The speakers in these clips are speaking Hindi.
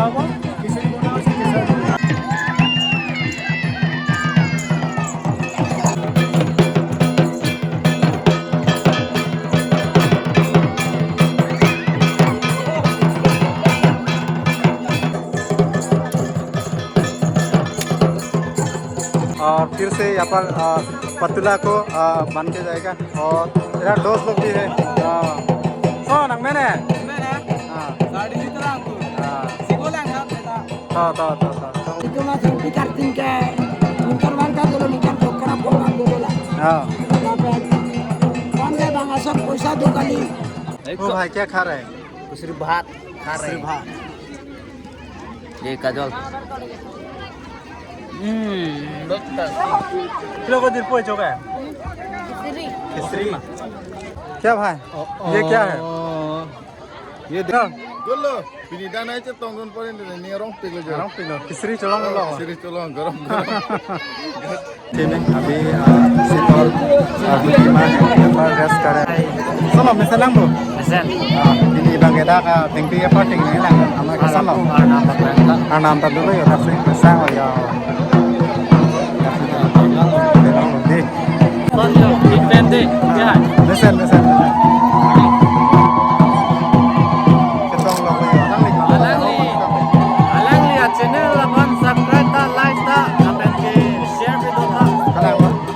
apa? Kisah Bona sih kisah. और फिर से यहाँ पर पतुला को बन के जाएगा और यहाँ दोस्त लोग भी है। नंग मैंने Itu masih pikir tingkat motor warga dulu nikah dokter pulang dulu lah. कौन है बांगा सब पैसा दो कली ओ भाई क्या खा रहे हैं? सिर्फ भात खा रहे हैं। भात। ये काजल किलो को दिन पोच हो गया खिचड़ी। क्या भाई ये क्या है? ये Dulu, pilih dana aja tonggon paling dari ni orang pilih गरम पी लो खिचड़ी चलाओ लो। Siri tolong garam. ठीक है अभी सिर्फ और रेस्ट कर रहे हैं। चलो मिसल lang bro. Misal Ini bang kita ka tinggi apa tinggi lang. Ama ka salo. Anam ta dulu ya kasi sang ya. Panjo depende ya. Misal. Alang lihat channel laman subscribe ta like ta sampai ke share video ta.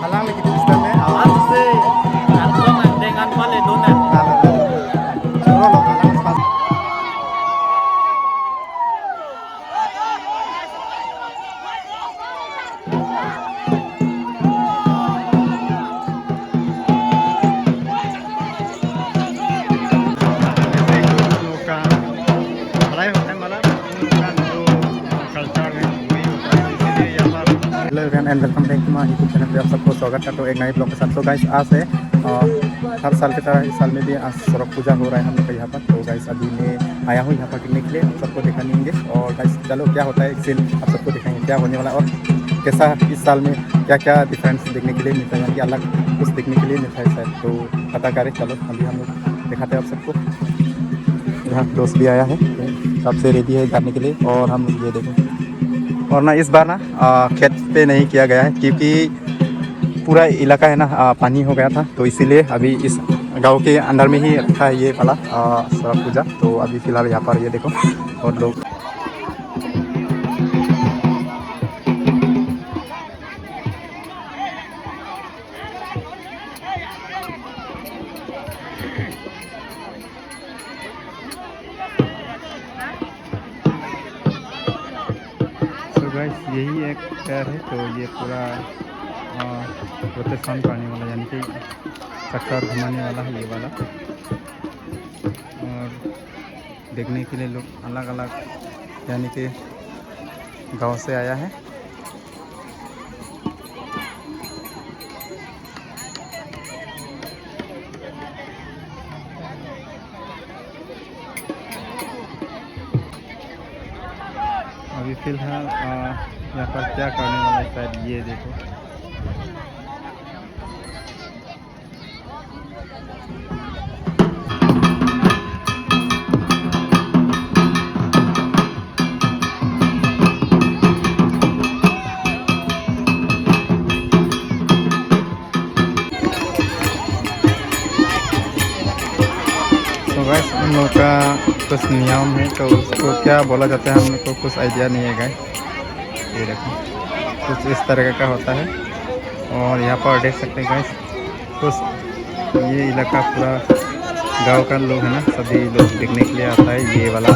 Halang lagi di sana. Harus sih langsung dengan pale donat. Hello and welcome back to my YouTube channel पे आप सबको स्वागत है। तो एक नए ब्लॉग के साथ। तो गाइस आज है हर साल की तरह इस साल में भी आज सरक पूजा हो रहा है हम लोग यहाँ पर। तो गाइस अभी मैं आया हूँ यहाँ पर टिकने के लिए, आप सबको दिखाएंगे। और गाइस चलो क्या होता है एक सीन आप सबको दिखाएंगे क्या होने वाला है और कैसा इस साल में क्या क्या डिफरेंस देखने के लिए मिलता है, यानी कि अलग कुछ देखने के लिए मिलता है शायद। तो पता करें चलो अभी हम लोग दिखाते हैं आप सबको। यहाँ दोस्त भी आया है कब से रेडी है जाने के लिए। और हम ये देखो और ना इस बार ना खेत पे नहीं किया गया है क्योंकि पूरा इलाका है ना पानी हो गया था। तो इसीलिए अभी इस गांव के अंदर में ही रखा है ये वाला सरक पूजा। तो अभी फ़िलहाल यहाँ पर ये देखो और लोग गाइस यही एक पैर है। तो ये पूरा रोटेशन करने वाला यानी कि चक्कर घुमाने वाला है ये वाला। और देखने के लिए लोग अलग अलग यानी कि गांव से आया है। अभी फ़िलहाल यहाँ पर क्या करने वाला है शायद ये देखो। तो गाइस उन लोगों का कुछ नियम है तो उसको क्या बोला जाता है हम लोग को कुछ आइडिया नहीं है गाइस। ये देखो कुछ इस तरह का होता है। और यहाँ पर देख सकते हैं गाइस कुछ ये इलाका पूरा गांव का लोग है ना सभी लोग देखने के लिए आता है ये वाला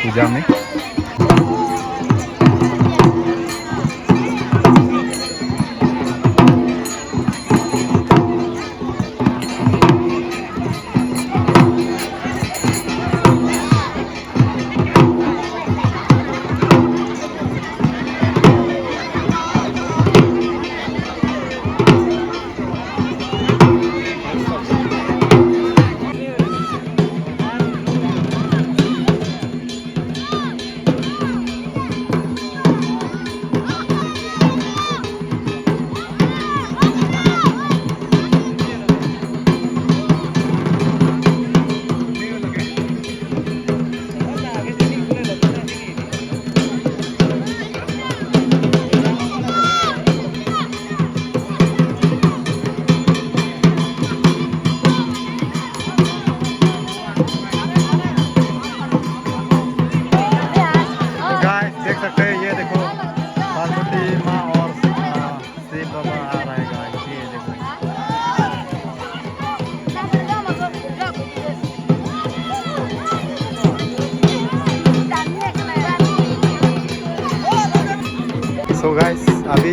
पूजा में।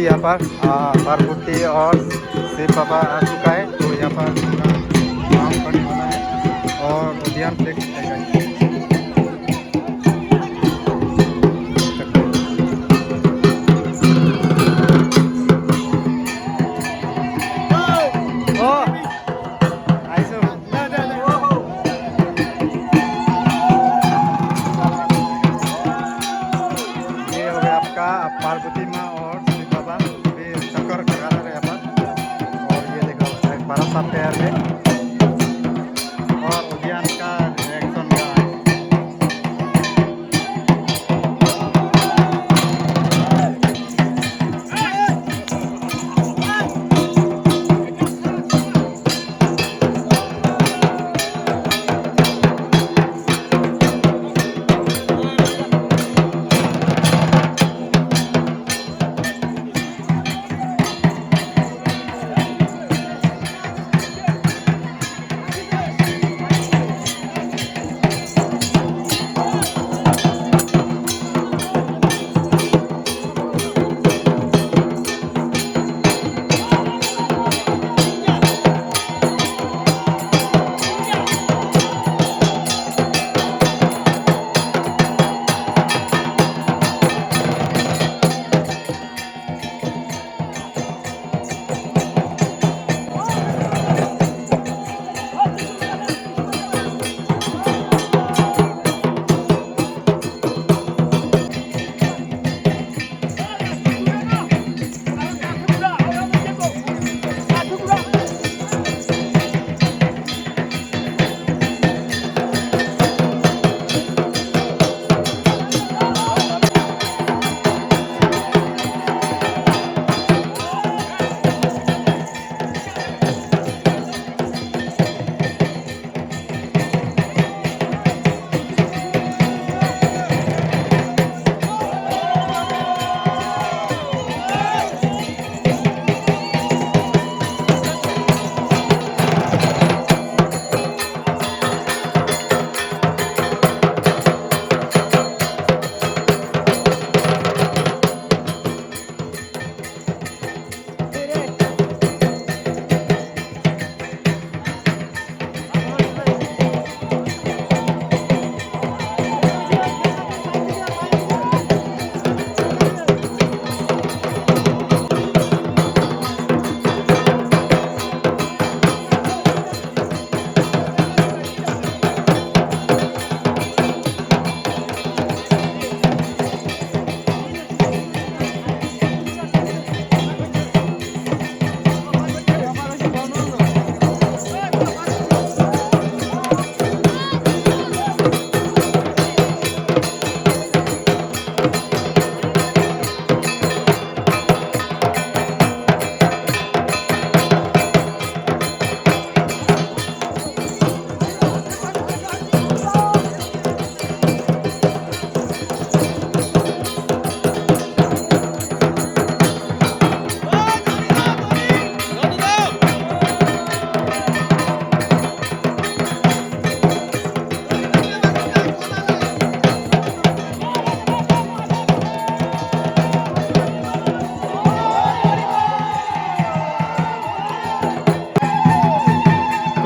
यहाँ पर पार्वती और शिव बाबा आ चुका है। तो यहाँ पर काम करने वाला है और उद्यान देख सकते हैं guys। ये हो गया आपका पार्वती माँ और शिव बाबा भी चक्कर लगा रहे हैं यहाँ पर। और ये देखो एक बड़ा सा पेड़ है और उद्यान का रिएक्शन का है।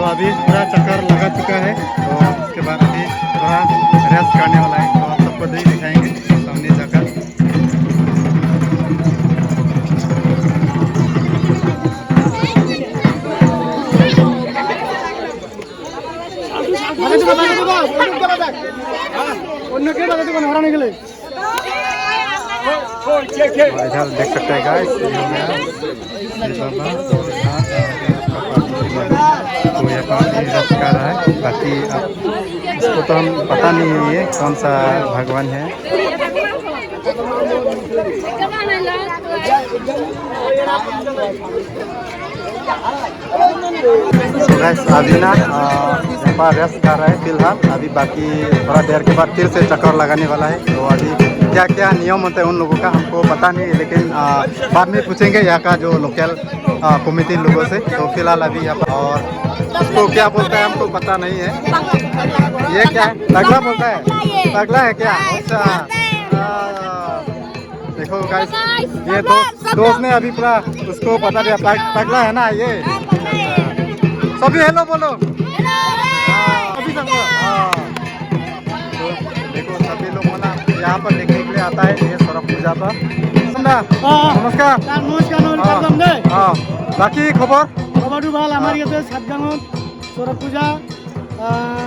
अभी पूरा चक्कर लगा चुका है और उसके बाद अभी थोड़ा रेस्ट करने वाला है और सबको नहीं दिखाएंगे सामने जाकर। इधर देख सकते हैं गाइस, तो यहाँ पर रस कर रहा है। बाकी इसको तो हम पता नहीं है ये कौन सा भगवान है। अभी ना यहाँ पर रेस्ट कर रहा है फिलहाल। अभी बाकी थोड़ा देर के बाद फिर से चक्कर लगाने वाला है। तो अभी क्या क्या नियम होता है उन लोगों का हमको पता नहीं है, लेकिन बाद में पूछेंगे यहाँ का जो लोकल कमिटी लोगों से। तो फिलहाल अभी यहाँ पर और उसको क्या बोलता है हमको पता नहीं है। ये क्या है? तगला बोलता है? तगला है क्या? अच्छा देखो गाइस, ये दोस्त ने अभी पूरा उसको बता दिया, पगला है ना ये। सभी हेलो बोलो। सभी सबको तो देखो सभी लोग ना यहाँ पर देखने के लिए आता है ये सड़क पूजा पर। नमस्कार। हाँ बाकी खबर খবৰটো ভাল। আমাৰ ইয়াতে সাতগাঙত চৰক পূজা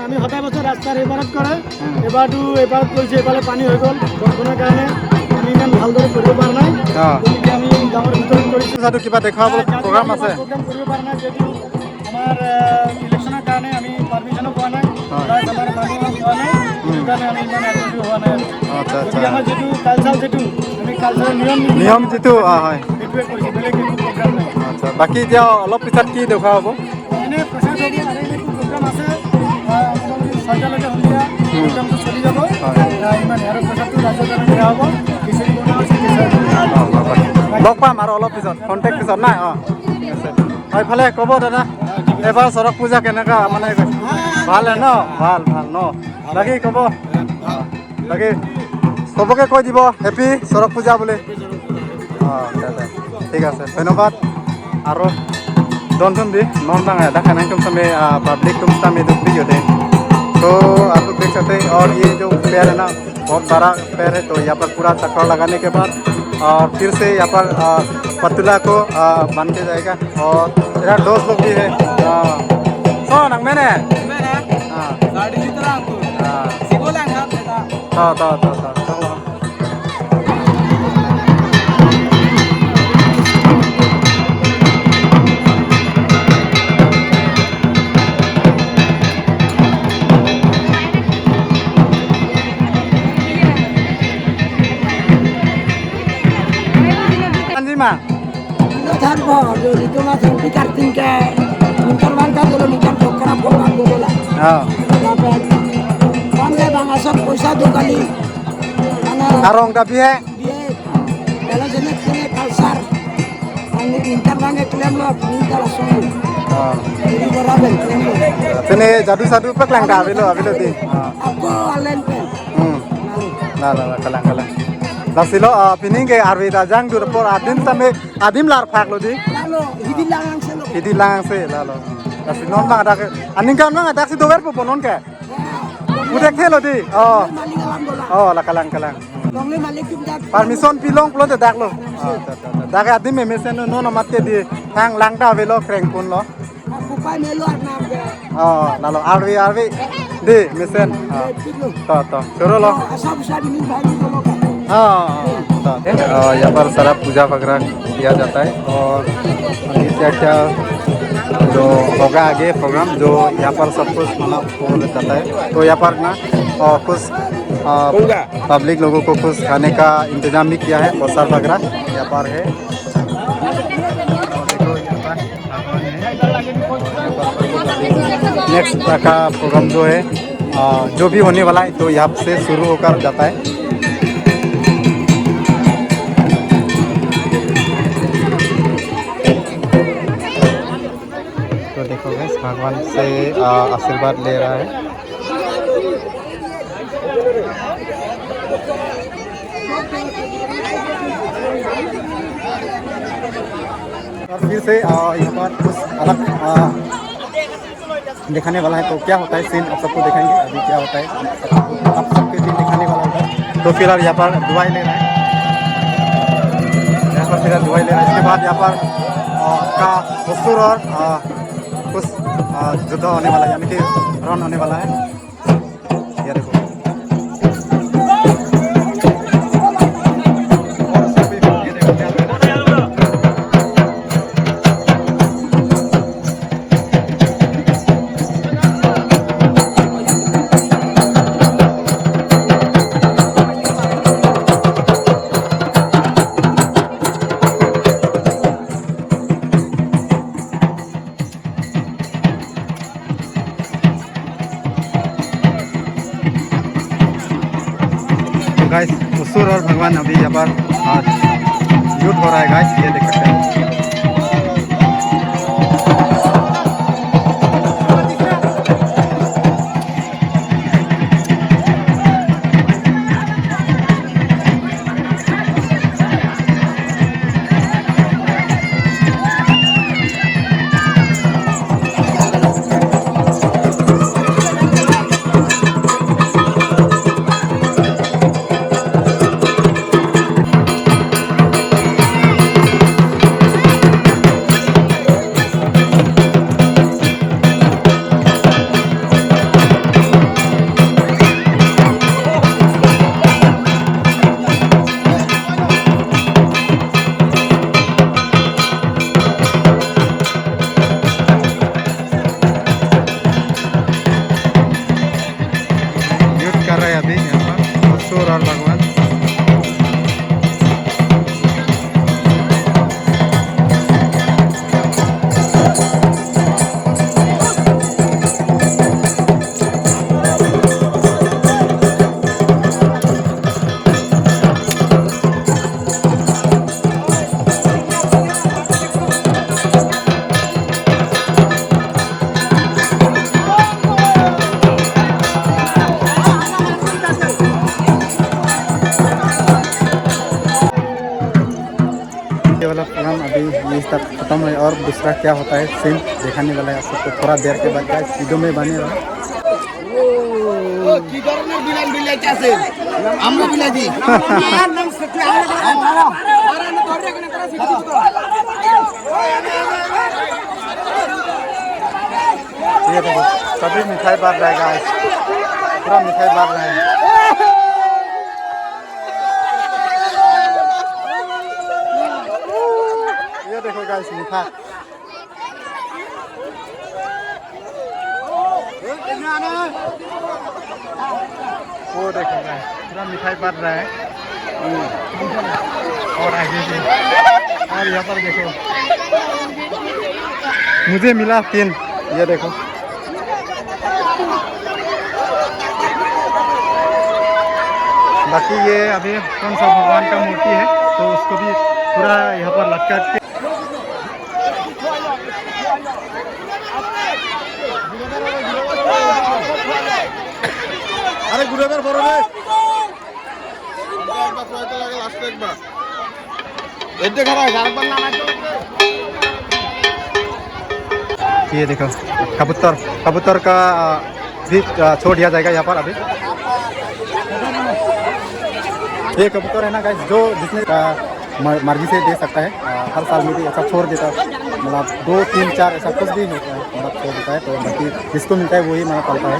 আমি সদায় বছৰ ৰাস্তাৰ এইবাৰত কৰে। এইবাৰত কৰিছে, এইফালে পানী হৈ গ'ল বৰষুণৰ কাৰণে আমি ইমান ভালদৰে কৰিব পৰা নাই। গতিকে আমি গাঁৱৰ ভিতৰত কৰিছোঁ। কিবা দেখুৱাব প্ৰগ্ৰাম আছে? প্ৰগ্ৰাম কৰিব পৰা নাই যদিও আমাৰ ইলেকশ্যনৰ কাৰণে আমি পাৰ্মিশ্যনো পোৱা নাই, প্লাছ আমাৰ মানুহো পোৱা নাই, সেইকাৰণে আমি ইমান আগ্ৰহী হোৱা নাই। গতিকে আমাৰ যিটো কালচাৰ, আমি কালচাৰৰ নিয়ম যিটো হয় সেইটোৱে কৰিছোঁ, বেলেগ একো প্ৰগ্ৰাম নাই। আচ্ছা বাকী এতিয়া অলপ পিছত কি দেখুওৱা হ'ব? এনে প্ৰচাৰ হ'ব আৰু এইটো প্ৰগ্ৰাম আছে, ছয়টালৈকে সন্ধিয়া প্ৰগ্ৰামটো চলি যাব। ইমান আৰু প্ৰচাৰটো ৰাজ্যৰ কাৰণে দিয়া হ'ব। খিচিৰি বনোৱা হৈছে, লগ পাম আৰু অলপ পিছত, কণ্টেক্ট পিছত নাই। এইফালে ক'ব দাদা, এবাৰ চৰক পূজা কেনেকুৱা মানে ভালে ন? ভাল ন? বাকী ক'ব, বাকী চবকে কৈ দিব হেপী চৰক পূজা বুলি। ঠিক আছে, धन्यवाद। और दोनों भी नॉन बांग है देखा नहीं तुम समय पब्लिक तुम समय दुख भी होते तो आप लोग देख सकते हैं। और ये जो पेड़ है ना बहुत बड़ा पेड़ है, तो यहाँ पर पूरा चक्कर लगाने के बाद और फिर से यहाँ पर पतला को बांध के जाएगा। और मेरा दोस्त लोग भी है। नंग मैंने itu masih dikartin ke mintar warga dulu mintar dokter apa dulu lah. Pandai bang asap pulsa 2 kali. Karong tapi ya. Kalau jenis kalsar, angin mintar bang klaim lo mintar langsung. Jadi beraben klaim lo. Sini jadu pak lang dah bilo di. Aku alen pe. Lah kalang. Lasilo pining ke Arvida jang dur por adim lar phak lo di. Lalu hidilang se lalo. Lasi non bang ada aning kan bang ada si dober po ponon ke. Udah khelo di. La kalang. Dongli malik kita. Permission pilong plo dak lo. Dak adim me mesen no mat ke di hang lang da velo kreng pun lo. Aku pai melu arnam ke. Lalo arvi di mesen. To choro lo. Asap ini bagi kamu kan. यहाँ पर सारा पूजा वगैरह किया जाता है। और क्या जो होगा आगे प्रोग्राम जो यहाँ पर सब कुछ मतलब हो जाता है। तो यहाँ पर ना कुछ पब्लिक लोगों को कुछ खाने का इंतजाम भी किया है, प्रसाद वगैरह यहाँ पर है। नेक्स्ट का प्रोग्राम जो है जो भी होने वाला है तो यहाँ से शुरू होकर जाता है। तो देखो गाइस भगवान से आशीर्वाद ले रहा है। और फिर से यहाँ पर कुछ अलग दिखाने वाला है। तो क्या होता है सीन आप सबको दिखाएंगे अभी क्या होता है, आप सबके सीन दिखाने वाला होता है। तो फिलहाल यहाँ पर दुआई ले रहा है, इसके बाद यहाँ पर का असुर और कुछ युद्ध होने वाला है, यानी कि रन होने वाला है। ये देखो गाइस असुर और भगवान अभी यहाँ पर युद्ध हो रहा है गाइस, ये देख सकते हैं। शंकर भगवान। ये वाला प्रोग्राम अभी ये तक खत्म है और दूसरा क्या होता है सीन दिखाने वाला है आपको थोड़ा देर के बाद क्या वीडियो में बने रहा। কি ধরনের বিলান বিলাইতে আছে আমরা বিলাইছি আর নাম সত্যি আমরা ধরে কেন তারা শিখি ये देखो सभी मिठाई बांट रहा है गाइस, पूरा मिठाई बांट रहा है। ये देखो गाइस मिठाई, वो देखो गाइस पूरा मिठाई बांट रहा है। और आगे से और यहाँ पर देखो मुझे मिला 3, ये देखो बाकी ये अभी कौन सा भगवान का मूर्ति है तो उसको भी पूरा यहाँ पर लटका के আরে ঘুরে বের বড় রে আমরা কয়টা লাগে লাস্ট একবার এতে খারাপ আরেকবার না লাগবে। ये देखो कबूतर, कबूतर का भी छोड़ दिया जाएगा यहाँ पर अभी। ये कबूतर है ना गाइस जो जिसने मर्जी से दे सकता है, हर साल में भी ऐसा छोड़ देता है, मतलब 2, 3, 4 ऐसा कुछ भी होता है, मतलब छोड़ देता है। तो बाकी जिसको मिलता है वही मतलब पालता है।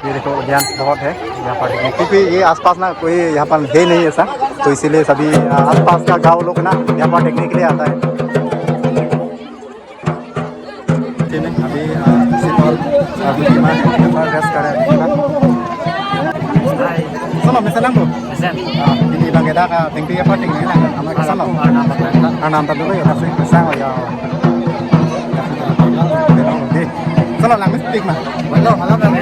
ये देखो उद्यान बहुत है यहाँ पर, क्योंकि ये आसपास ना कोई यहाँ पर है नहीं ऐसा, तो इसीलिए सभी आसपास का गांव लोग ना यहाँ पर देखने के लिए आता है। अभी रेस्ट कर रहे हैं। Solo misalnya bu, ini bang kita ke tinggi apa tinggi lah, sama kesal loh. Anam tadi dulu ya kasih kesal ya. Solo langit pik mah. Belum, malam kan?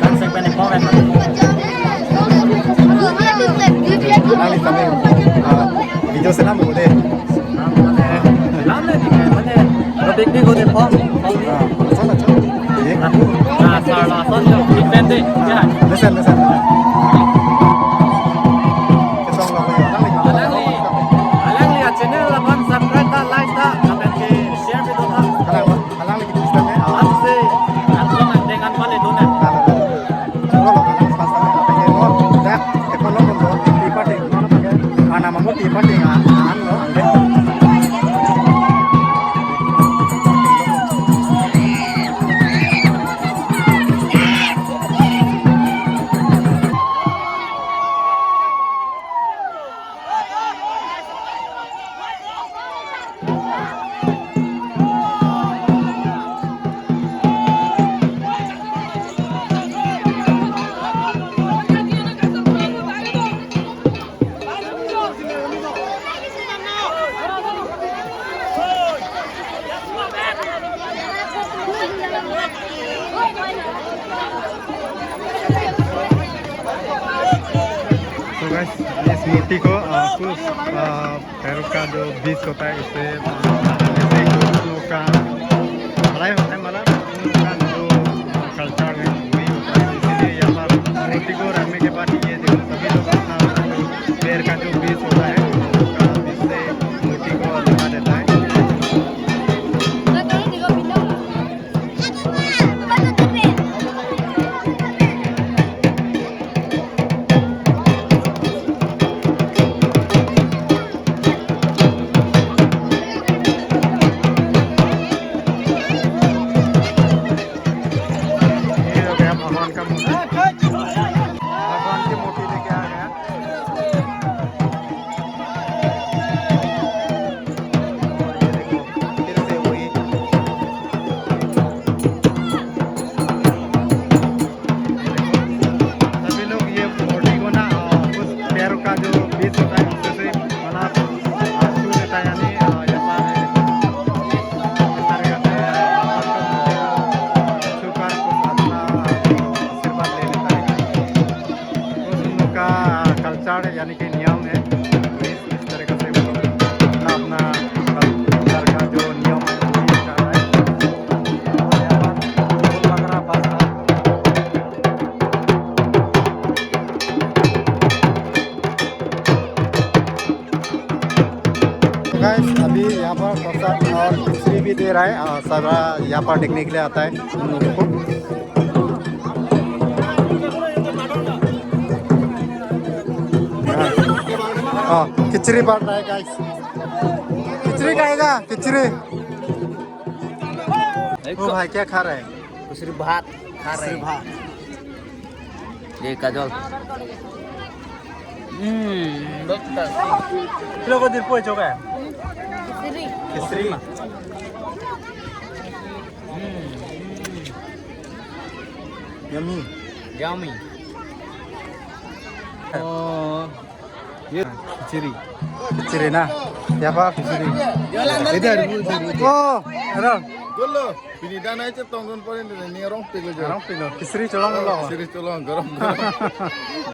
Kan segmen ekor kan? Langit kami video senam bu deh. Piknik udah pom. Sana cuy. Nah, salah satu event deh. Ya. Listen. Alang lihat channel laman subscribe ta like ta sampai ke share video ta. Halang lagi Kristen ya. Aku sih antara dengan pale dona. तो गाइस इस मूर्ति को कुछ पैरों का जो बीज होता है इससे लोग का पढ़ाई होता है, मतलब उनका जो कल्चर है वही होता है। इसीलिए यहाँ पर मूर्ति को रखने के बाद ये जो सभी लोग अपना पैर का जो बीज होता है उसका बीज से मूर्ति को लगा देता है। यहाँ पर प्रसाद और खिचड़ी भी दे रहा है। सारा यहाँ पर देखने के लिए आता है हम लोगों को। खिचड़ी बढ़ रहा है गाइस। खिचड़ी खाएगा खिचड़ी। ओ भाई क्या खा रहा है? खिचड़ी भात खा रहे हैं। ये काजल किलो को दिन पोए चोका है खिचड़ी। यम्मी yummy ये खिचड़ी खिचड़ी ना यहाँ पर खिचड़ी इधर ओ अरे Dulu, pinidan aja tonggon poin ini orang pegel orang pindah खिचड़ी चलाऊंगा Siri tolong garam.